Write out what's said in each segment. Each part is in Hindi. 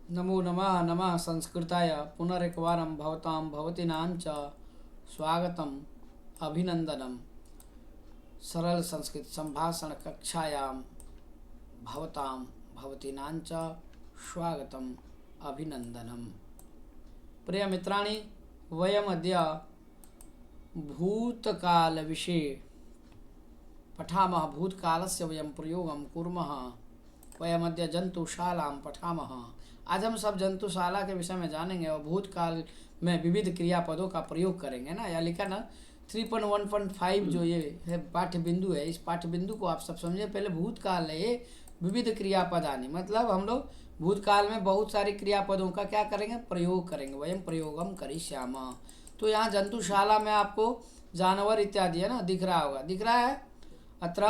नमो नमः नमः संस्कृताय पुनरेकवारं भवतां भवतीनां च स्वागतम् अभिनन्दनं सरल संस्कृत संभाषण कक्षायां भवतां भवतीनां च स्वागतम् अभिनन्दनं। प्रिय मित्राणि, वयमद्य भूतकालविषये पठामः। भूतकालस्य वयं प्रयोगं कुर्मः। वयमद्य जंतुशालां पठामः। आज हम सब जंतुशाला के विषय में जानेंगे और भूतकाल में विविध क्रियापदों का प्रयोग करेंगे ना। या लिखा ना 3.1.5 जो ये है पाठ्य बिंदु है, इस पाठ्य बिंदु को आप सब समझे। पहले भूतकाल है ये विविध क्रियापदानी, मतलब हम लोग भूतकाल में बहुत सारी क्रियापदों का क्या करेंगे, प्रयोग करेंगे। वयम प्रयोगम करिष्यामः। तो यहाँ जंतुशाला में आपको जानवर इत्यादि है ना दिख रहा होगा, दिख रहा है अत्र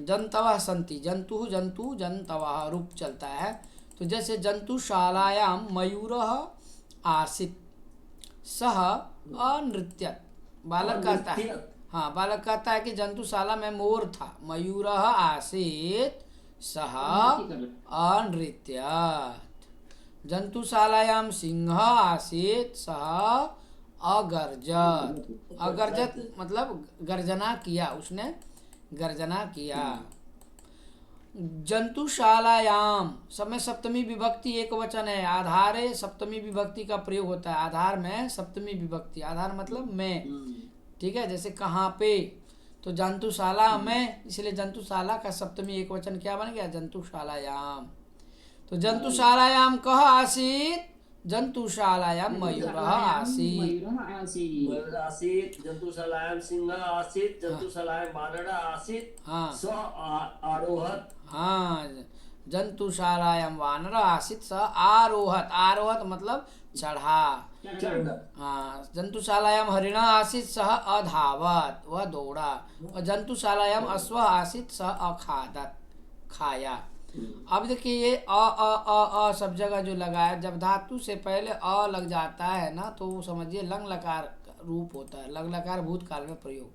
जंतवः सन्ति। जंतु जंतु जंतवः रूप चलता है। तो जैसे जंतुशालायां मयूरः आसीत् सह अनृत्यत। बालक कहता है, हाँ बालक कहता है कि जंतुशाला में मोर था, मयूरः आसीत् सह अनृत्यत। जंतुशालायां सिंहः आसीत् सह अगर्जत। अगर्जत मतलब गर्जना किया, उसने गर्जना किया। जंतुशालायाम समय सप्तमी विभक्ति एक वचन है। आधारे सप्तमी विभक्ति का प्रयोग होता है। आधार में सप्तमी विभक्ति, आधार मतलब में, ठीक है। जैसे कहाँ पे, तो जंतुशाला में, इसलिए जंतुशाला का सप्तमी एक वचन क्या बन गया, जंतुशालायाम। तो जंतुशालायाम कः आसीत्, जंतुशालायां मयूरः आसीत्। मयूर आसीत्, जंतुशालायां सिंहः आसीत्, जंतुशालायां वानरः आसीत्, हाँ स आरोहत। हाँ, जंतुशालायां वानरः आसीत् स आरोहत। आरोहत मतलब चढ़ा। हाँ, जंतुशालायां हरिणः आसीत् सः अधावत, वह दौड़ा। और जंतुशालायां अश्वः आसीत् सः अखादत, खाया। अब देखिए ये अ सब जगह जो लगा है, जब धातु से पहले अ लग जाता है ना तो समझिए लंग लकार रूप होता है। लंग लकार भूतकाल में प्रयोग।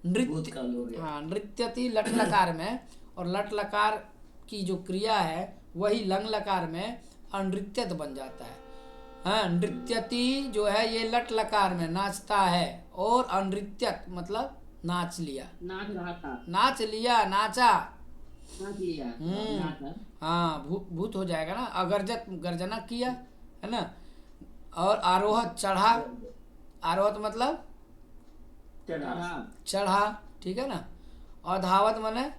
नृत्य, हाँ नृत्यति लट लकार में, और लट लकार की जो क्रिया है वही लंग लकार में अनृत्यत बन जाता है। हाँ, नृत्यति जो है ये लट लकार में नाचता है, और अनृत्यत मतलब नाच लिया, नाच रहा था, नाच लिया, नाचा। नाच लिया, नाचा। हाँ भूत हो जाएगा ना। अगर्जत गर्जना किया है ना। और आरोहत चढ़ा, आरोहत मतलब चढ़ा, चढ़ा, ठीक है ना। और धावत माने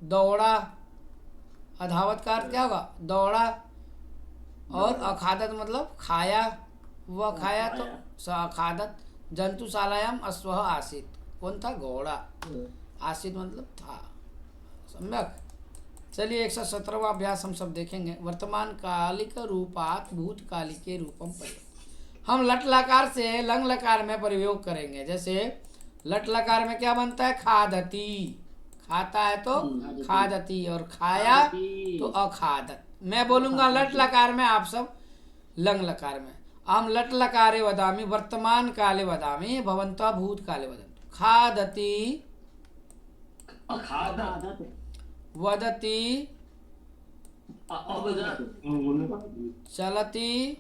दौड़ा। अधावत का अर्थ क्या होगा, दौड़ा। और अखादत मतलब खाया, वह खाया तो स अखादत। जंतुशालायाम अश्वः आसीत्, कौन था, घोड़ा। आसीत् मतलब था, सम्यक। चलिए 117वां अभ्यास हम सब देखेंगे। वर्तमान कालिक रूपात भूतकालिके रूपम प्रयोग। हम लट लकार से लंग लकार में प्रयोग करेंगे। जैसे लट लकार में क्या बनता है, खादती, खाता है तो खादती, और खाया तो अखादत। मैं बोलूंगा लट लकार में, आप सब लंग लकार में। अहम लट लकारे वदामि वर्तमान काले वदामि भवन्तः भूतकाले वदन्तु। खादती, अखादत, वदति, अवदत, चलति।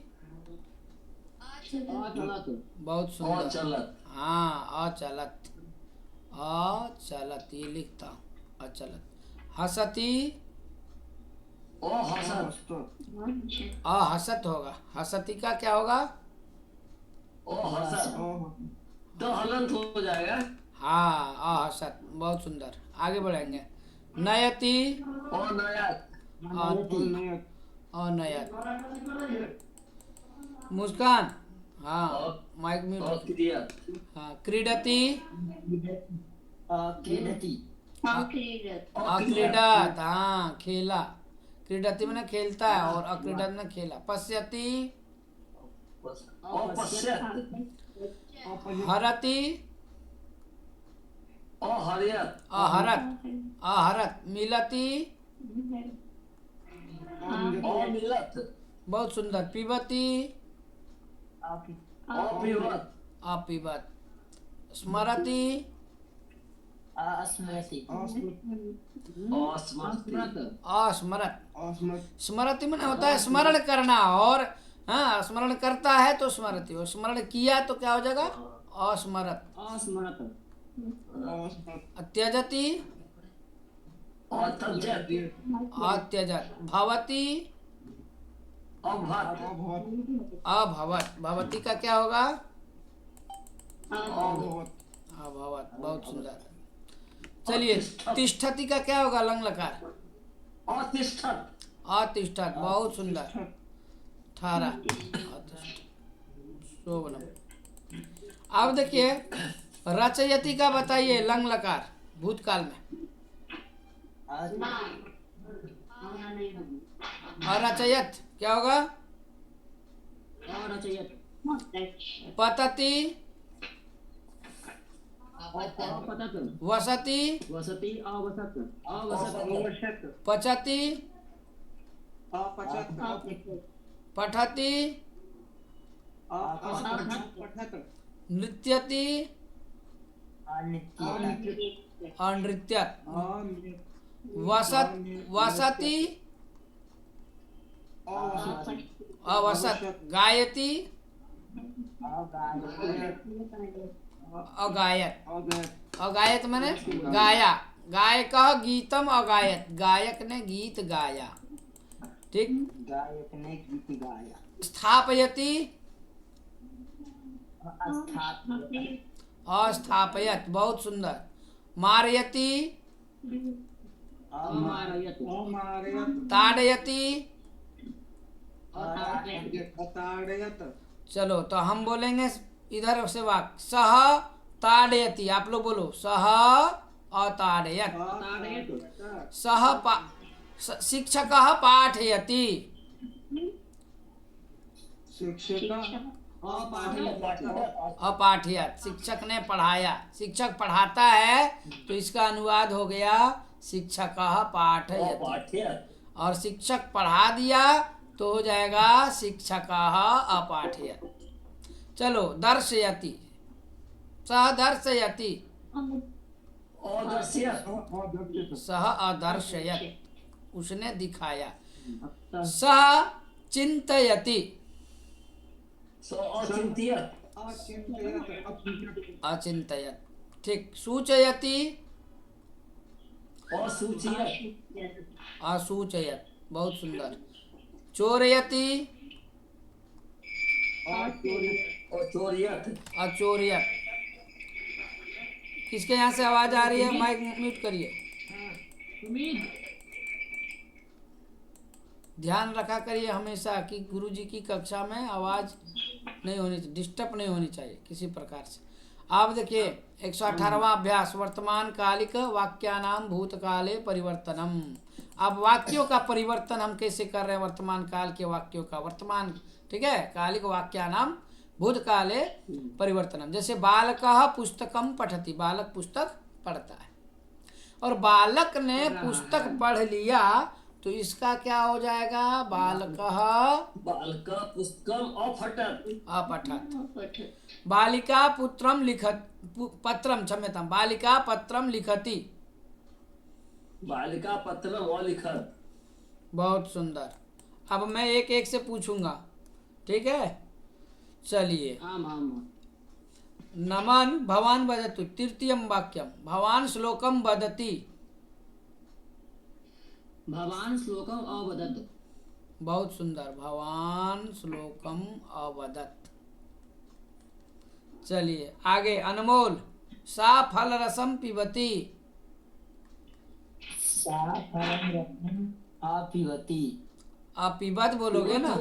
बहुत सुंदर। अचलत, हाँ अचलत, अचलत ये लिखता हूँ, अचलत। हसति, अहसत, अहसत होगा। हसति का क्या होगा, अहसत, तो हलंत हो जाएगा। हाँ अहसत, बहुत सुंदर। आगे बढ़ेंगे। नयति, अनयत, अनयत। मुस्कान, हाँ माइक म्यूट। अक्रियत, हाँ क्रीडति, अक्रीडति, अक्रीडत, हाँ खेला। क्रीडति मैंने खेलता है, और अक्रीडत में खेला। पश्यति, अपश्यत, हरति, अहर्यत, अहरत, अहरत। मिलति, अमिलत, बहुत सुंदर। पिबति, अपिवत, अपिबत। स्मरति, अस्मृति अस्मृति अस्मरत। स्मृति में होता है स्मरण करना, और हाँ स्मरण करता है तो स्मृति, और स्मरण किया तो क्या हो जाएगा अस्मरत। अस्मृत अत्यजति अत्यजत अत्यजत। भवति अभवत अभवत। भवति का क्या होगा अभवत अभवत। बहुत सुंदर। चलिए तिष्ठति का क्या होगा लंग लकार अतिष्ठत अतिष्ठत। बहुत सुंदर। ठारा शोभनम। अब देखिए रचयति का बताइए लंग लकार भूतकाल में। अरचयत क्या होगा अरचयत पतति अपतत वसति वसति अवसत अवसत पचति पठति नृत्यति अनृत्यत। वसति अवसत। गायति अगायत। अगायत माने गाया। गायक गीतम अगायत। गायक ने गीत गाया। ठीक। गायक ने गीत गाया। स्थापयति अस्थापयत। बहुत सुंदर। मारयति अमारयत ताड़यति। अताड़यत चलो तो हम बोलेंगे इधर से वाक्य। सह ताड़यति। आप लोग बोलो सह अताड़यत। सह शिक्षक पाठयति। अपाठयत। शिक्षक ने पढ़ाया। शिक्षक पढ़ाता है तो इसका अनुवाद हो गया शिक्षक पाठयति, और शिक्षक पढ़ा दिया तो हो जाएगा शिक्षक अपाठयत। चलो दर्शयति। सह दर्शयति। सह अदर्शयत। उसने दिखाया। सह चिंतयति। अचिंतयत। ठीक। सूचयति असूचयत। बहुत सुंदर। चोरयति अचोरयत। किसके यहाँ से आवाज आ रही है? माइक म्यूट करिए। ध्यान रखा करिए हमेशा कि गुरुजी की कक्षा में आवाज नहीं होनी चाहिए, डिस्टर्ब नहीं होनी चाहिए किसी प्रकार से। आप देखिए 118वां अभ्यास वर्तमान कालिक वाक्यानाम भूतकाले परिवर्तनम। अब वाक्यों का परिवर्तन हम कैसे कर रहे हैं? वर्तमान काल के वाक्यों का वर्तमान, ठीक है, कालिक वाक्यानाम भूतकाले परिवर्तनम। जैसे बालकः पुस्तकम पठति। बालक पुस्तक पढ़ता है, और बालक ने पुस्तक पढ़ लिया तो इसका क्या हो जाएगा? बालकः पुस्तकम अपठत्। बालिका पुत्रम लिखत पत्रम क्षम्यतां बालिका पत्रम लिखति। बालिका पत्रम अलिखत। बहुत सुंदर। अब मैं एक एक से पूछूंगा, ठीक है? चलिए। नमन भवान वदतु। तृतीयं वाक्यम भवान श्लोकम वदति। भवान श्लोकम अवदत्। बहुत सुंदर। भवान श्लोकम अवदत्। चलिए आगे। अनमोल सा फल रसम पिबती। अपिबती। अपिबत बोलोगे ना?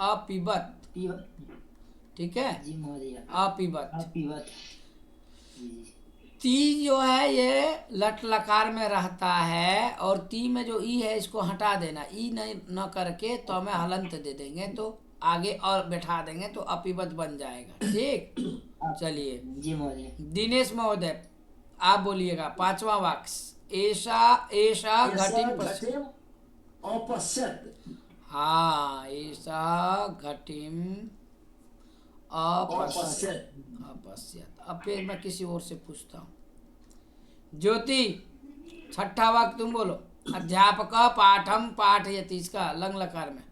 अपिबत, ठीक है? जी महोदय। अपिबत। अपिबत। ती जो है ये लट लकार में रहता है, और ती में जो ई है इसको हटा देना। ई नहीं न करके तो हमें हलंत दे देंगे, तो आगे और बैठा देंगे तो अपिबत बन जाएगा। ठीक। चलिए जी महोदय। दिनेश महोदय आप बोलिएगा 5वां वाक्य। ऐसा ऐसा घटिम अपश्यत। हाँ, ऐसा घटिम अपश्यत। अपश्यत। अब फिर मैं किसी और से पूछता हूँ। ज्योति छठा वाक्य तुम बोलो। अध्यापक पाठम पाठयति, इसका लंग लकार में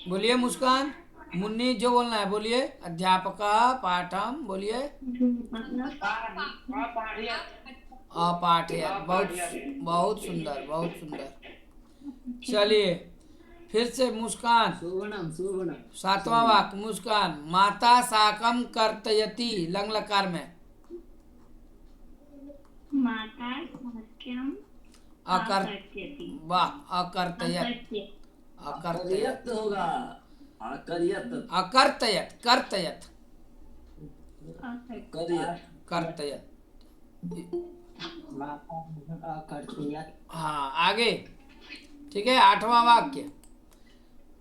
बोलिए। मुस्कान, मुन्नी जो बोलना है बोलिए। अध्यापक पाठम बोलिए। अपाठयत, बहुत बहुत सुंदर, बहुत सुंदर। चलिए फिर से मुस्कान, शोभनम शोभनम। सातवां वाक्य मुस्कान। माता साकम कर्तयति, लंग लकार में माता वाक्यम अकर, आकर्षयति। वाह, अकर्तयत, अकर्तयत, अकर्यत होगा, अकर्यत, अकर्तयत, कर्तयत, करियत, कर्तयत। माता अकर्तयत। हाँ आगे, ठीक है। आठवां वाक्य,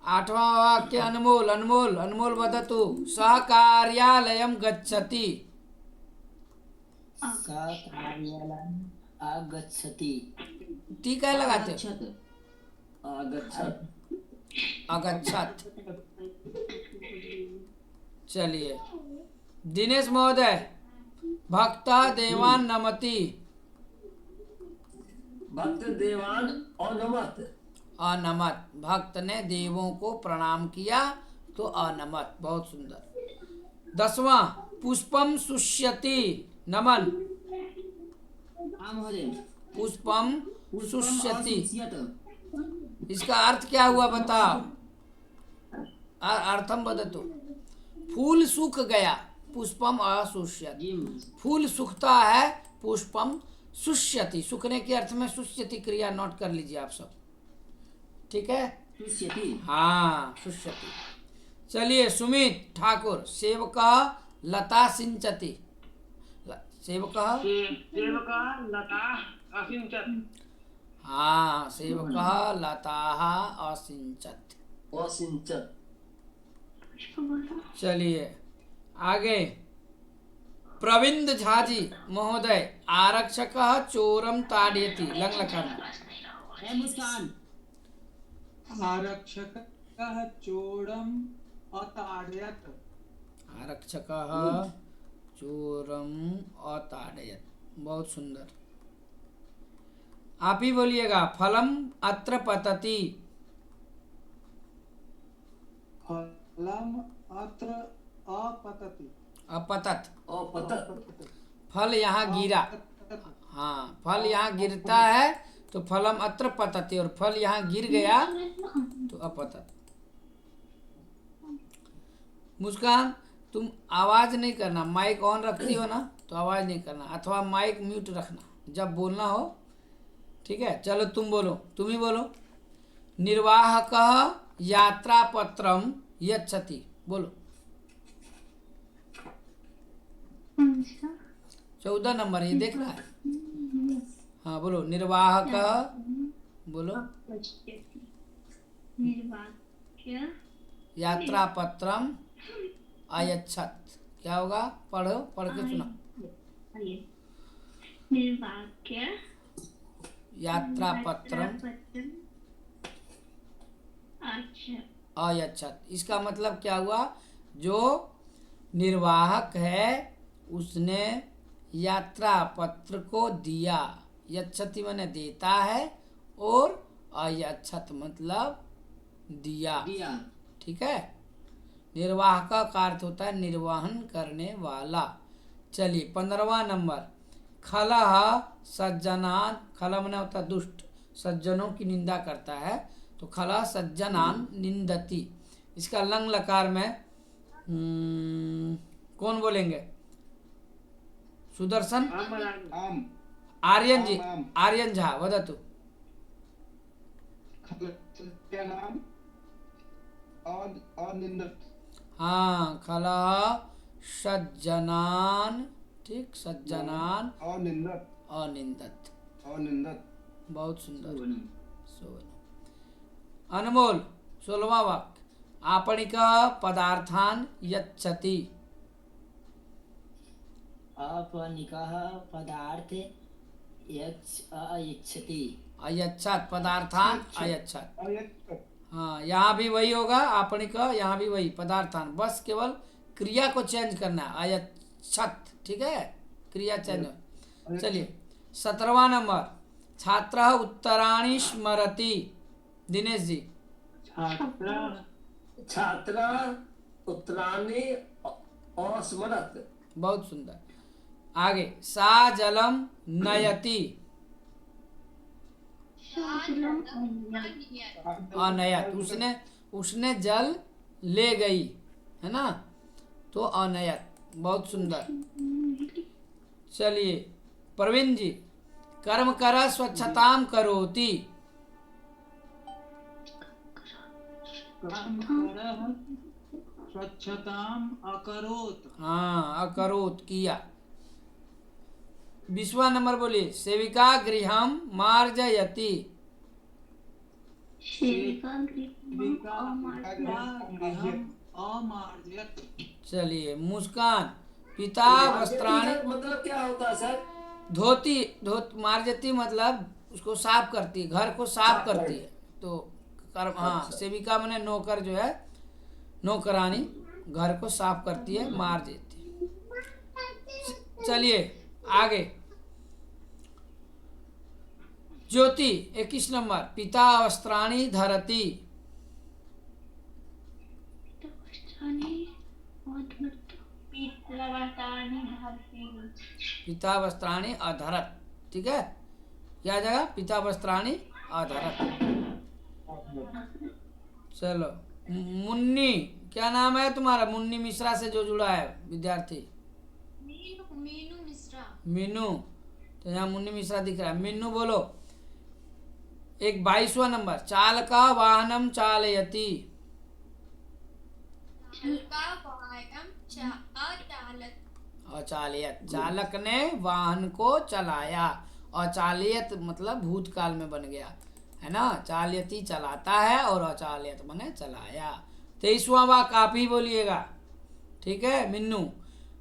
आठवां वाक्य अनमोल, अनमोल, अनमोल वदतु। सह कार्यालयम गच्छति, कार्यालयम् आगच्छति। टी क्या लगाते हो? गच्छत। आगच्छत, अगच्छत। चलिए दिनेश महोदय, भक्त देवान नमति, भक्त देवान अनमत, अनमत, भक्त ने देवों को प्रणाम किया तो अनमत, बहुत सुंदर। 10वां पुष्पम शुष्यति, नमन, हाँ महोदय। पुष्पम शुष्यति, अशुष्यत। इसका अर्थ क्या हुआ बताओ? अर्थम वदतु। फूल सूख गया, पुष्पम अशुष्यत। जी फूल सूखता है, पुष्पम शुष्यति, सूखने के अर्थ में शुष्यति क्रिया नोट कर लीजिए आप सब, ठीक है। शुष्यति। हाँ शुष्यति। चलिए सुमित ठाकुर, सेवका लता सिंचति, सेवका, सेवका लता असिंचत। हाँ सेवका लता असिंचत। असिंचत, चलिए आगे, प्रविंद झाजी महोदय, आरक्षक चोरम ताड़यति, लंग लकार में है मुस्कान। आरक्षकः चोरम् अताडयत्। आरक्षक चोरम अताड़यत, बहुत सुंदर। आप ही बोलिएगा। फलम अत्र पतति, फलम् अत्र अपतति। अपतत, अपतत, फल यहाँ गिरा। हाँ फल यहाँ गिरता है तो फलम अत्र पतति, और फल यहाँ गिर गया तो अपतत। मुस्कान, तुम आवाज नहीं करना, माइक ऑन रखती हो ना तो आवाज नहीं करना, अथवा माइक म्यूट रखना जब बोलना हो, ठीक है। चलो तुम बोलो, तुम ही बोलो। निर्वाहकः यात्रा पत्रम यच्छति, बोलो। 14 नंबर ये देख रहा है। हाँ बोलो। निर्वाहक, बोलो। निर्वाक्य यात्रा पत्रम अयच्छत, क्या होगा? पढ़ो, पढ़ के सुना। निर्वाक्य यात्रा पत्रम अच्छा अयच्छत, इसका मतलब क्या हुआ? जो निर्वाहक है उसने यात्रा पत्र को दिया। यच्छति माने देता है, और अयच्छत मतलब दिया, दिया। ठीक है। निर्वाहक का अर्थ होता है निर्वहन करने वाला। चलिए 15वां नंबर, खलह सज्जनान, खला माने होता है दुष्ट, सज्जनों की निंदा करता है, तो खलह सज्जनान निंदति, इसका लंग लकार में कौन बोलेंगे? सुदर्शन, आम आर्यन जी, आम। आर्यन झा वदतु। खलसज्जनान् अनिन्दत्। हाँ खलह सज्जनान, ठीक, सज्जनान अनिन्दत्। अनिंदत, अनिन्दत्। बहुत सुंदर। शोभनम। सोवन। अनमोल 16वां वाक्य, आपणिक पदार्थान यच्छति, अपनिकः पदार्थ अयच्छति। अयच्छत, पदार्थान अयच्छत। अयच्छत्। हाँ यहाँ भी वही होगा, आपणिक, यहाँ भी वही पदार्थान, बस केवल क्रिया को चेंज करना है, अयच्छत, ठीक है, क्रिया चेंज। चलिए 17वां नंबर, छात्र उत्तराणि स्मरति। दिनेश जी। छात्र उत्तराणि अस्मरत। बहुत सुंदर। आगे, सा जलम नयति। अनयत, उसने जल ले गई, है ना, तो अनयत। बहुत सुंदर। चलिए प्रवीण जी, कर्म कर स्वच्छताम करोति। स्वच्छताम अकरोत्। हाँ, अकरोत, किया। 20वां नंबर बोलिए, सेविका गृहम मार्जयति। गृहम् अमार्जयत्। चलिए मुस्कान, पिता वस्त्राणि। मतलब क्या होता है सर? धोती, मार्जती मतलब उसको साफ करती है, घर को साफ करती है। तो कर्म, हाँ, सेविका माने नौकर जो है, नौकरानी घर को साफ करती है, मार्जती। चलिए आगे, ज्योति 21 नंबर, पिता वस्त्राणि धरति। पिता वस्त्राणि अधरत, ठीक है, क्या जगह, पिता वस्त्राणि अधरत। चलो मुन्नी, क्या नाम है तुम्हारा? मुन्नी मिश्रा से जो जुड़ा है विद्यार्थी, मीनू मिश्रा। मीनू, तो यहाँ मुन्नी मिश्रा दिख रहा है। मीनू बोलो। एक 22वां नंबर, चालका वाहनम चालयति। अचालयत, चालक ने वाहन को चलाया। अचालयत मतलब भूतकाल में बन गया, है ना। चालयति चलाता है, और अचालयत माने चलाया। 23वां वाक्य आप ही बोलिएगा, ठीक है मिन्नू।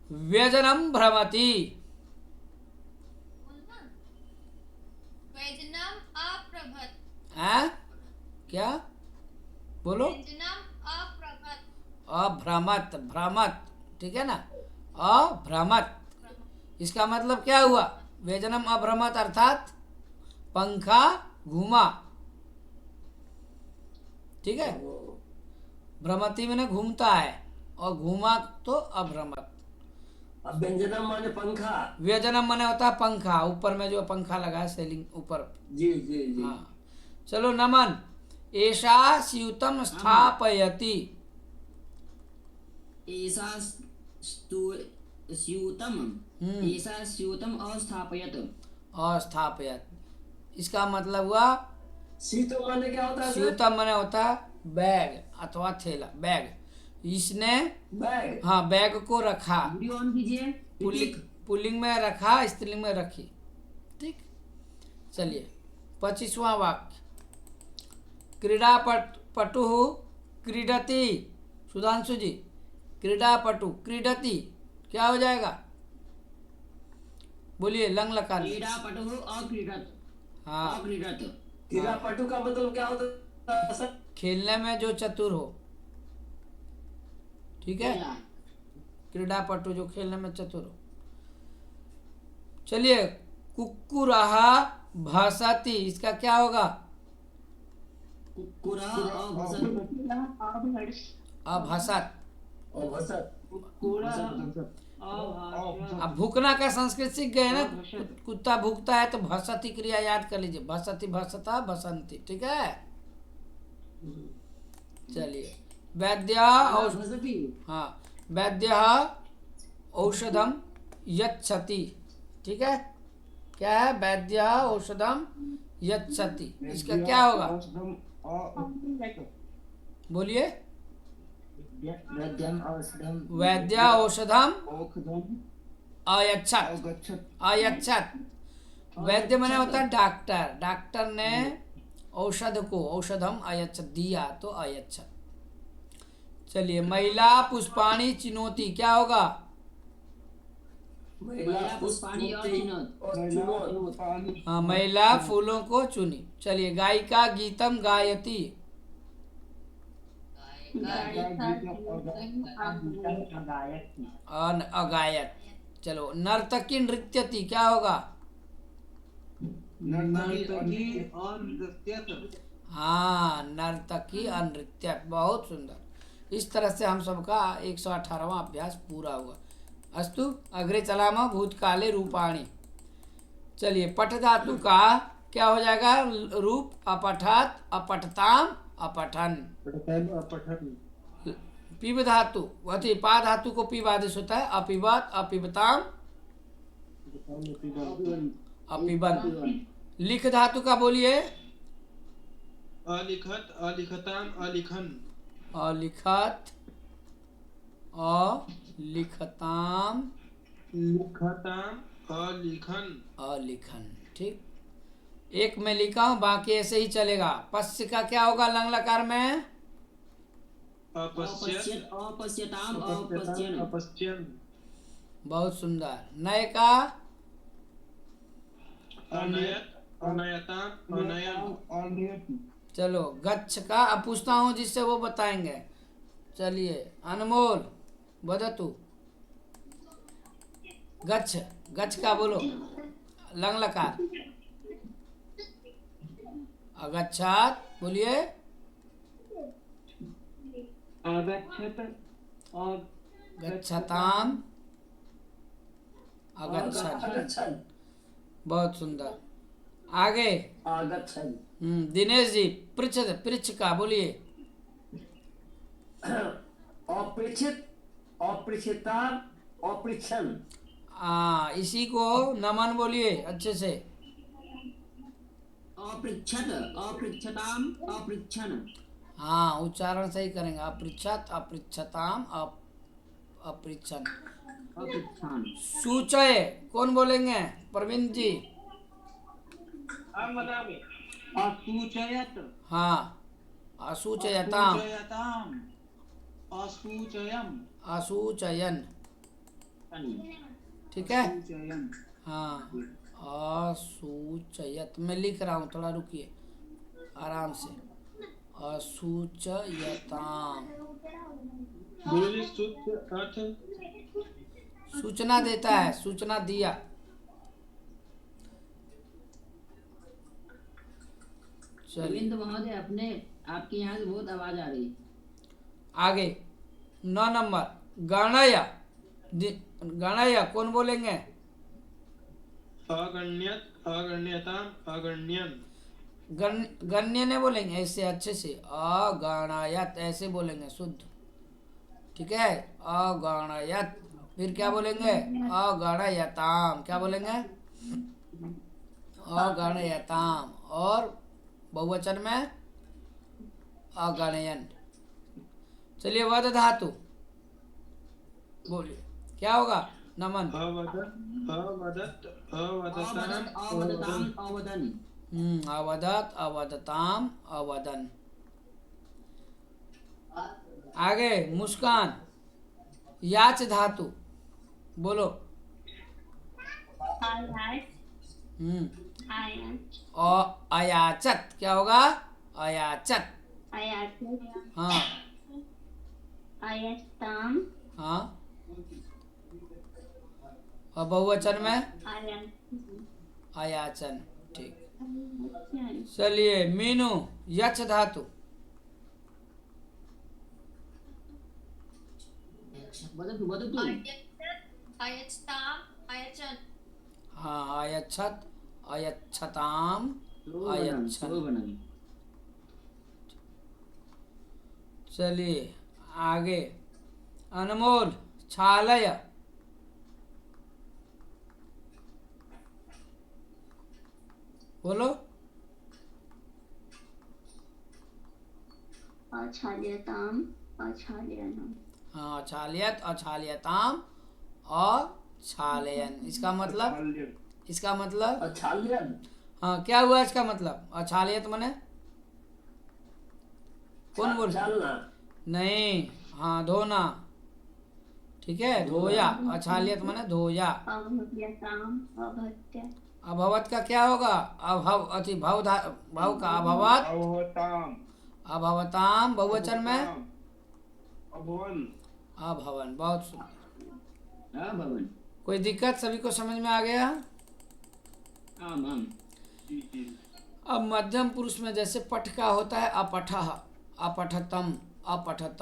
व्यजनम भ्रमति। हैं? क्या बोलो? अभ्रमत, भ्रमत, ठीक है ना, अभ्रमत। इसका मतलब क्या हुआ? व्यजनम अभ्रमत अर्थात पंखा घूमा, ठीक है। भ्रमति मैंने घूमता है, और घूमा तो अभ्रमत। अब व्यंजनम माने पंखा। व्यजनम माने होता है पंखा, ऊपर में जो पंखा लगा है सेलिंग ऊपर। जी जी जी। हाँ, चलो नमन, एषा स्यूतम स्थापयति। एषा स्यूतम, एषा स्यूतम अस्थापयत। अस्थापयत, इसका मतलब हुआ, स्यूतम माने क्या होता है सर? स्यूतम माने होता है बैग अथवा थैला, बैग। इसने बैग, हाँ, बैग को रखा, वीडियो ऑन कीजिए। पुल्लिंग में रखा, स्त्रीलिंग में रखी, ठीक। चलिए 25वां वाक्य, क्रीडा पटु क्रीडति। सुधांशु जी, क्रीडा पटु क्रीडति क्या हो जाएगा? बोलिए लंग लकार। क्रीडा पटु अक्रीडत। हाँ, अक्रीडत। क्रीड़ा पटु का मतलब क्या होता है सर? खेलने में जो चतुर हो, ठीक है, क्रीडा पटु जो खेलने में चतुर हो। चलिए, कुक्कुरः भासति, इसका क्या होगा? कुक्कुरः अभसत। अभसत। और भसत। अब भूखना का संस्कृत सीख गए ना, कुत्ता भूखता है तो भसती क्रिया याद कर लीजिए, भसती भसता भसंती, ठीक है। चलिए, वैद्य, हाँ, वैद्य औषधम यच्छति, ठीक है, क्या है? वैद्य औषधम यच्छति, इसका क्या होगा? बोलिए। वैद्य औषधम अयच्छत। अयच्छत, वैद्य माने होता है डॉक्टर, डॉक्टर ने औषध को, औषधम अयच्छत, दिया तो अयच्छत। चलिए, महिला पुष्पाणि चिनोती, क्या होगा? महिला पुष्पाणि और चुनौती। हाँ, महिला फूलों को चुनी। चलिए, गायिका गीतम गायती। अगायत। चलो, नर्तकी नृत्यति क्या होगा? नर्तकी और नृत्यत। हाँ, नर्तकी अनृत्यत। बहुत सुंदर। इस तरह से हम सबका 118वां अभ्यास पूरा हुआ। अस्तु, अग्रे चलामः भूतकाले रूपाणि। चलिए, पठ धातु का क्या हो जाएगा? रूप अपठत, अपठताम, अपठन। पिब धातु, अति पा धातु को पिब आदेश होता है। अपिबत, अपिबताम, अपिबन। लिख धातु का बोलिए। अलिखत, अलिखताम, अलिखन। अलिखत, अलिखताम, लिखताम, अलिखन। अलिखन। ठीक, एक में लिखा हूं, बाकी ऐसे ही चलेगा। पश्य का क्या होगा लंग लकार में? अपश्यत, अपश्यताम, अपश्यन। अपश्यन। बहुत सुंदर। नए का? अनयत, अनयताम, अनयन। अनयत। चलो, गच्छ का अब पूछता हूँ जिससे वो बताएंगे। चलिए, अनमोल बदतु। गच्छ, गच्छ का बोलो लंग लकार। अगच्छात बोलिए। अगच्छत और गच्छताम, अगच्छन। आगच्छन्। बहुत सुंदर। आगे। आगच्छन्। दिनेश जी, पृच्छ, पृच्छ का बोलिए। अपृच्छित, अपृच्छिताम, अपृच्छन्। इसी को नमन बोलिए अच्छे से। अपृच्छत, अपृच्छताम, अपृच्छन। हाँ, उच्चारण सही करेंगे। अपृच्छत, अपृच्छताम, अपृच्छन। अपृच्छान। सूचय कौन बोलेंगे? प्रवीण जी। असूचयत। हाँ, असूचयताम, असूचयताम, असूचयम, असूचयन। ठीक है। असूचयम। हाँ, असूचयत। मैं लिख रहा हूँ, थोड़ा रुकिए आराम से। असूचयताम। गुरुजी सूत्र अर्थ? सूचना देता है, सूचना दिया। चलिए अरविंद महोदय, अपने आपके यहाँ से बहुत आवाज आ रही है। आगे 9 नंबर गणय। गणय कौन बोलेंगे? अगण्यत, अगण्यताम, अगण्यन। गण्य ने बोलेंगे ऐसे अच्छे से। अगणयत ऐसे बोलेंगे शुद्ध। ठीक है, अगणयत। फिर क्या बोलेंगे? अगणयताम। क्या बोलेंगे? अगणयताम। और बहुवचन में अगणयन। चलिए, वद धातु बोलिए क्या होगा? नमन। अवदत, अवदत, अवदताम, अवदताम, अवदन। अवदत, अवदताम, अवदन। आगे मुस्कान। याच धातु बोलो। आयाच, आयाच, अयाचत। क्या होगा? अयाचत। आयाच, हाँ आयस्ताम, हाँ। और बहुवचन में आयाच, अयाचन। ठीक। चलिए, मीनू यच धातु। वदतु, वदतु। अयच्छताम, अयचन। हाँ, अयच्छत, अयच्छताम, अयच्छन। चलिए आगे, अनमोल छालय। बोलो। अछाल्यताम, अछाल्यनम। हाँ, अछालियत, अछालियताम, अछालयन। इसका मतलब? इसका मतलब अछाल्यन। हाँ, क्या हुआ इसका मतलब? अछालियत मने कौन बोल? छालना। नहीं, हाँ, धोना। ठीक है, धोया। अछालियत मने धोया। अभव्यताम, अभत्य। अभवत का क्या होगा? अभव अति भव का अभवत। अवताम। अभवताम बहुवचन में अभवन अभवन, बहुत सुंदर। हाँ भवन। कोई दिक्कत? सभी को समझ में आ गया? आम आम। जी जी अब मध्यम पुरुष में जैसे पठ का होता है अपठः, अपठतम, अपठत,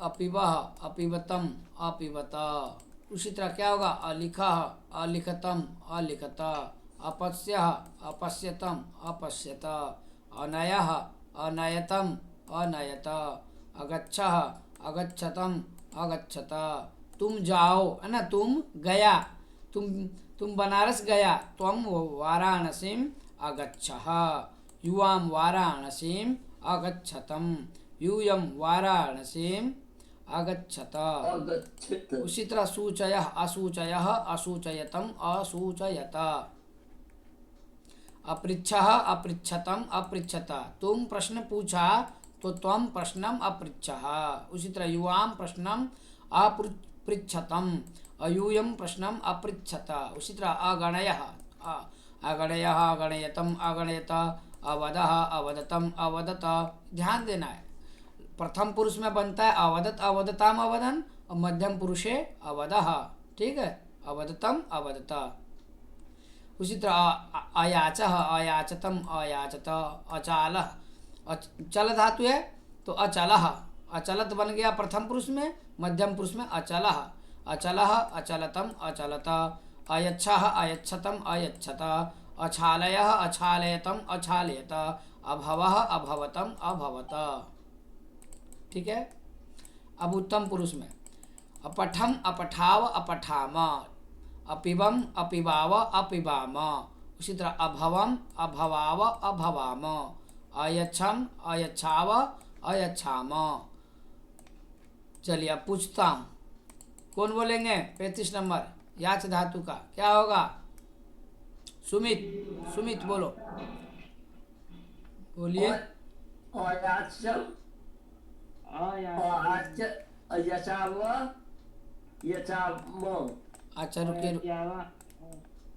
अपिवः, अपिवतम, अपिवत। उसी तरह क्या होगा? अलिखः, अलिखतम, अलिखत, अपस्यः, अपश्यतम, अपश्यत, अनयः, अनयतम, अनयत, अगच्छः, अगच्छतम, अगच्छत। तुम जाओ, है ना, तुम गया, तुम बनारस गया, त्वं वाराणसीम अगच्छः, युवां वाराणसीम अगच्छतम, यूयं वाराणसीम अगच्छत। अगच्छत। उसी तरह सूचयः, असूचयः, असूचयतम, असूचयत, अपृच्छः, अपृच्छतम, अपृच्छत। तुम प्रश्न पूछा तो त्वं प्रश्नम अपृच्छः। उसी तरह युवां प्रश्नम अपृच्छतम, अयूयं प्रश्नम अपृच्छत। उसी तरह अगणयः, अगणयः, अगणयतम, अगणयत, अवदः, अवदतम, अवदत। ध्यान देना है, प्रथम पुरुष में बनता है अवदत, अवदताम, अवदन, और मध्यम पुरुषे अवदः। ठीक है, अवदतम, अवदत। उसी तरह अयाचः, अयाचतम, अयाचत, अचालः, चल धातु है तो अचलः, अचलत बन गया प्रथम पुरुष में, मध्यम पुरुष में अचलः, अचलः, अचलतम, अचलत, अयच्छः, अयच्छतम, अयच्छत, अछालयः, अछालयतम, अछालयत, अभवः, अभवतम, अभवत। ठीक है। अब उत्तम पुरुष में अपठम, अपठाव, अपठाम, अपिबम, अपिबाव, अपिबाम। उसी तरह अभवम, अभवाव, अभवाम, अयच्छम, अयच्छाव, अयच्छाम। चलिए अब पूछता हूँ, कौन बोलेंगे? 35 नंबर याच धातु का क्या होगा? सुमित, सुमित बोलो, बोलिए। अयाचम, अयाच, यचाव, यचाम। अच्छा रुकिए,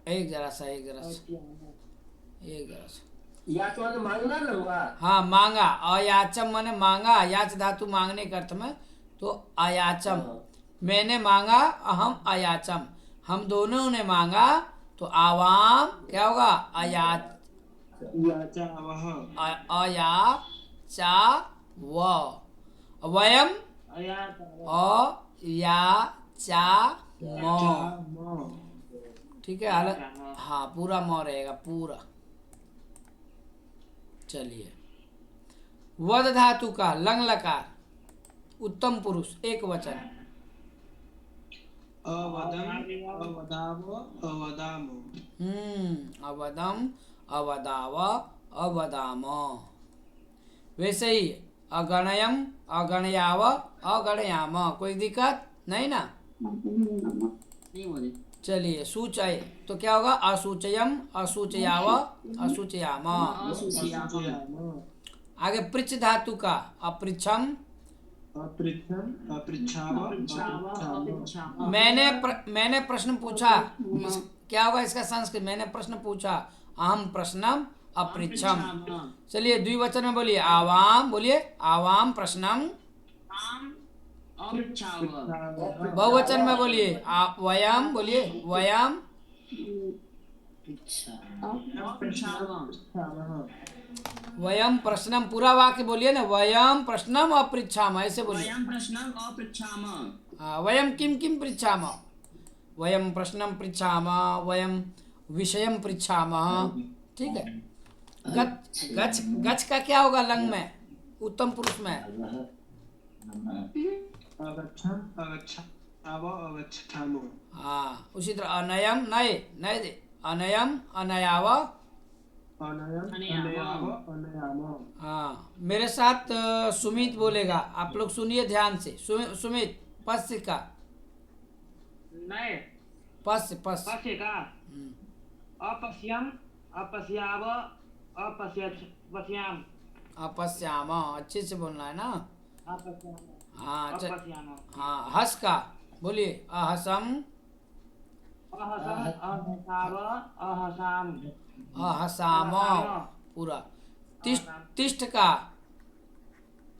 एक जरा सा याच माने मांगना ना हुआ। हाँ, मांगा। अयाचम माने मांगा, याच धातु मांगने के अर्थ में, तो अयाचम मैंने मांगा, अहम अयाचम, हम दोनों ने मांगा, तो आवाम क्या होगा? अयाच, याचावः अयाचा व, वयम अयाचा म। ठीक है, हालत, हाँ पूरा म रहेगा पूरा। चलिए, वद धातु का लंग लकार, उत्तम पुरुष, एक वचन। अवदम, अवदाव, अवदाम। अवदम, अवदाव, अवदाम। वैसे ही अगणयम, अगणयाव, अगणयाम। कोई दिक्कत नहीं ना? नहीं बोले। चलिए, सूचय तो क्या होगा? असूचयम, असूचयाव, असूचयाम। आगे पृच्छ धातु का अपृच्छम, अपृच्छम, अपृच्छाव, अपृच्छाम। मैंने प्रश्न पूछा, क्या होगा इसका संस्कृत? मैंने प्रश्न पूछा, अहम प्रश्नम अपृच्छम। चलिए द्विवचन में बोलिए, आवाम, बोलिए आवाम प्रश्नम। बहुवचन में बोलिए, वयम, बोलिए वयम। वयम प्रश्नम, पूरा वाक्य बोलिए ना, वयम प्रश्नम अपृच्छाम, ऐसे बोलिए। वयम प्रश्नम अपृच्छाम। हाँ, वयम किम किम पृच्छाम, वयम प्रश्नम पृच्छाम, वयम विषयम पृच्छाम। ठीक है। गच, गच, गच का क्या होगा लंग में, उत्तम पुरुष में? अगच्छम, अगच्छाव, अगच्छाम। हाँ, उसी तरह अनयम, नए नए दे, अनयम, अनयाव, अनयम, अनयाव, अनयाम। हाँ, मेरे साथ सुमित बोलेगा, आप लोग सुनिए ध्यान से। सुमित, पस्य का, नए पस्य, पस्य। पश्य का अपश्यम, अपश्याव, अपश्याम। अपश्याम, अच्छे से बोलना है ना। अपश्याम, हाँ अपश्याम। हाँ, हस का बोलिए, अहसम, अहसम, अहसाव, अहसाम। अहसाम, पूरा। तिष्ठ का,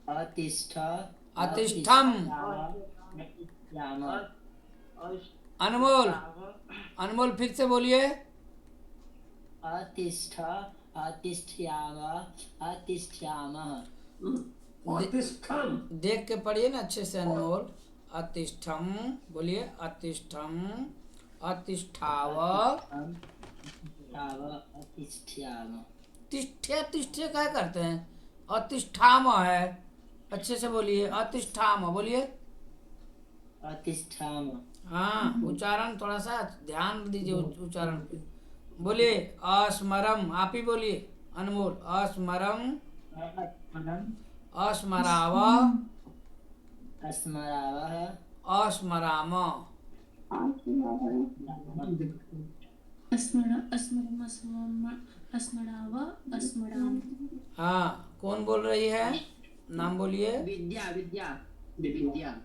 अतिष्ठ, अतिष्ठम। याम अनमोल, अनमोल फिर से बोलिए। अतिष्ठ अतिष्ठयाम अतिष्ठयामः। अतिष्ठम। देख के पढ़िए ना अच्छे से अनमोल। अतिष्ठम बोलिए। अतिष्ठम, अतिष्ठाव, अतिष्ठयाम। तिष्ठे, तिष्ठे क्या करते हैं? अतिष्ठाम है। अच्छे से बोलिए। अतिष्ठाम बोलिए। अतिष्ठाम। हाँ, उच्चारण थोड़ा सा ध्यान दीजिए उच्चारण पे। बोलिए अस्मरम, आप ही बोलिए अनमोल। अस्मरम, अस्मराव, अस्मरावः अस्मराम। हाँ, कौन बोल रही है? नाम बोलिए। विद्या विद्या विद्या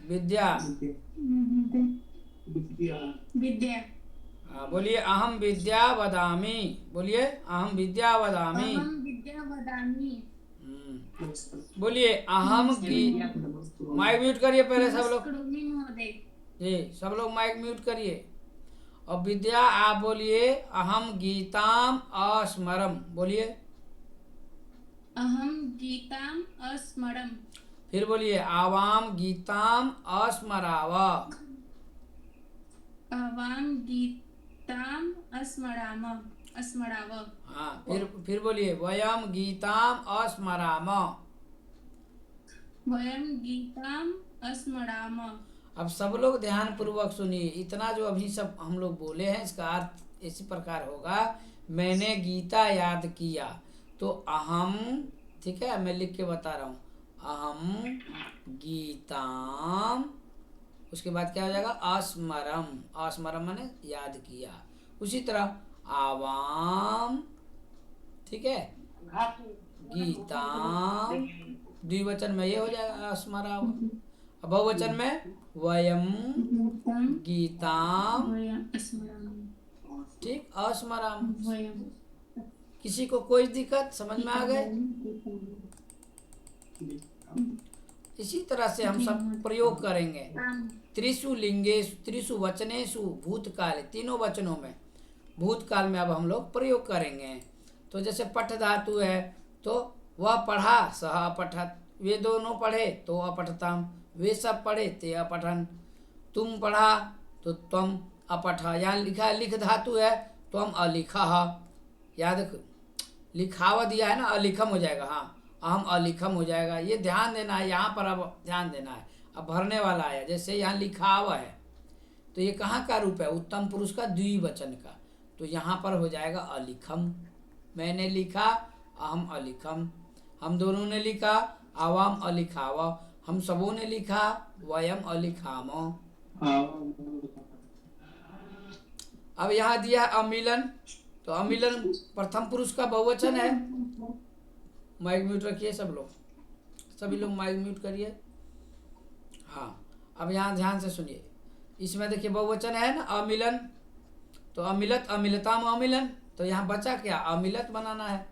विद्या। विद्या। हाँ, बोलिए अहम विद्या वदामि। बोलिए अहम विद्या वदामि। विद्या वदामि। बोलिए अहम की। माइक म्यूट करिए पहले सब लोग। महोदय। जी, सब लोग माइक म्यूट करिए। और विद्या आप बोलिए अहम गीताम अस्मरम। बोलिए। अहम गीताम अस्मरम। फिर बोलिए आवाम गीताम अस्मराव। अवाम गीताम अस्मराम अस्मराव। हाँ, फिर बोलिए वयम गीताम अस्मराम। वयम गीताम अस्मराम। अब सब लोग ध्यान पूर्वक सुनिए। इतना जो अभी सब हम लोग बोले हैं इसका अर्थ इसी प्रकार होगा। मैंने गीता याद किया तो अहम, ठीक है, मैं लिख के बता रहा हूँ। अहम गीताम, उसके बाद क्या हो जाएगा? अस्मरम। अस्मरम माने याद किया। उसी तरह आवाम, ठीक है, गीताम द्विवचन में ये हो जाएगा अस्मराव। अब बहुवचन में वयम गीताम, ठीक, अस्मराम। किसी को कोई दिक्कत समझ में आ गए? इसी तरह से हम सब प्रयोग करेंगे। त्रिषु लिंगेषु त्रिषु वचनेषु भूतकाल, तीनों वचनों में भूतकाल में अब हम लोग प्रयोग करेंगे। तो जैसे पठ धातु है तो वह पढ़ा, सह अपठत। वे दोनों पढ़े तो अपठताम। वे सब पढ़े ते अपठन। तुम पढ़ा तो तुम अपठा। यहाँ लिखा लिख धातु है तो हम अलिखा। याद लिखावा दिया है ना, अलिखम हो जाएगा। हाँ, अहम अलिखम हो जाएगा। ये ध्यान देना है, यहाँ पर अब ध्यान देना है। अब भरने वाला है, जैसे यहाँ लिखावा है तो ये कहाँ का रूप है? उत्तम पुरुष का द्विवचन का। तो यहाँ पर हो जाएगा अलिखम। मैंने लिखा अहम अलिखम। हम दोनों ने लिखा आवाम अलिखाव। हम सबों ने लिखा वयम अलिखाम। अब यहाँ दिया है अमिलन, तो अमिलन प्रथम पुरुष का बहुवचन है। माइक म्यूट रखिए सब लोग, सभी लोग माइक म्यूट करिए। हाँ, अब यहाँ ध्यान से सुनिए। इसमें देखिए बहुवचन है ना अमिलन, तो अमिलत अमिलताम अमिलन। तो यहाँ बचा क्या? अमिलत बनाना है।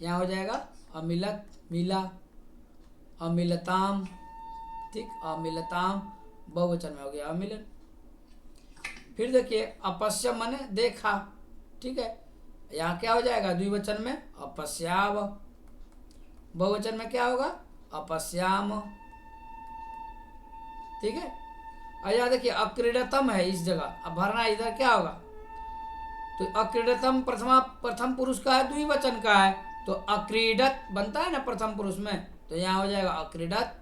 यहाँ हो जाएगा अमिलत मिला, अमिलताम, ठीक, अमिलताम बहुवचन में हो गया अमिलन। फिर देखिए अपश्यम माने देखा, ठीक है। यहाँ क्या हो जाएगा? द्विवचन में अपश्याव, बहुवचन में क्या होगा? अपश्याम, ठीक है। और यहाँ देखिए अक्रीडतम है इस जगह। अब भरना इधर क्या होगा? तो अक्रीडतम प्रथम पुरुष का है, द्विवचन का है, तो अक्रीडत बनता है ना प्रथम पुरुष में। तो यहाँ हो जाएगा अक्रीडत,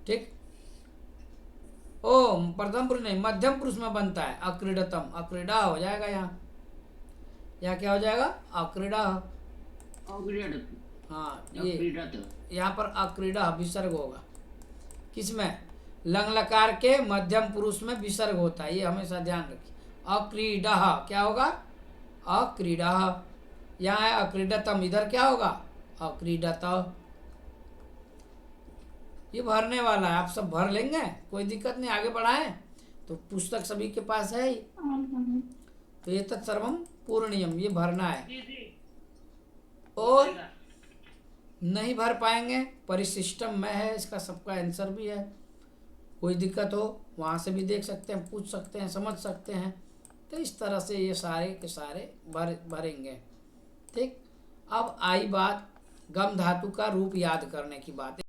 ठीक। ओ प्रथम पुरुष नहीं, मध्यम पुरुष में बनता है अक्रीडतम। अक्रीडा हो जाएगा यहाँ। यहाँ क्या हो जाएगा? अक्रीडा। हाँ, ये यहाँ पर अक्रीडा विसर्ग होगा। किसमें? लंग लकार के मध्यम पुरुष में विसर्ग होता है, ये हमेशा ध्यान रखिए। अक्रीडा क्या होगा? अक्रीडा। यहाँ है अक्रीडतम, इधर क्या होगा? अक्रीडत। ये भरने वाला है, आप सब भर लेंगे, कोई दिक्कत नहीं। आगे बढ़ाएं तो पुस्तक सभी के पास है ही। तो ये तत्सर्वम पूर्णियम, ये भरना है। और नहीं भर पाएंगे, परिसिस्टम में है, इसका सबका आंसर भी है। कोई दिक्कत हो वहाँ से भी देख सकते हैं, पूछ सकते हैं, समझ सकते हैं। तो इस तरह से ये सारे के सारे भरेंगे। ठीक, अब आई बात गम धातु का रूप याद करने की बात।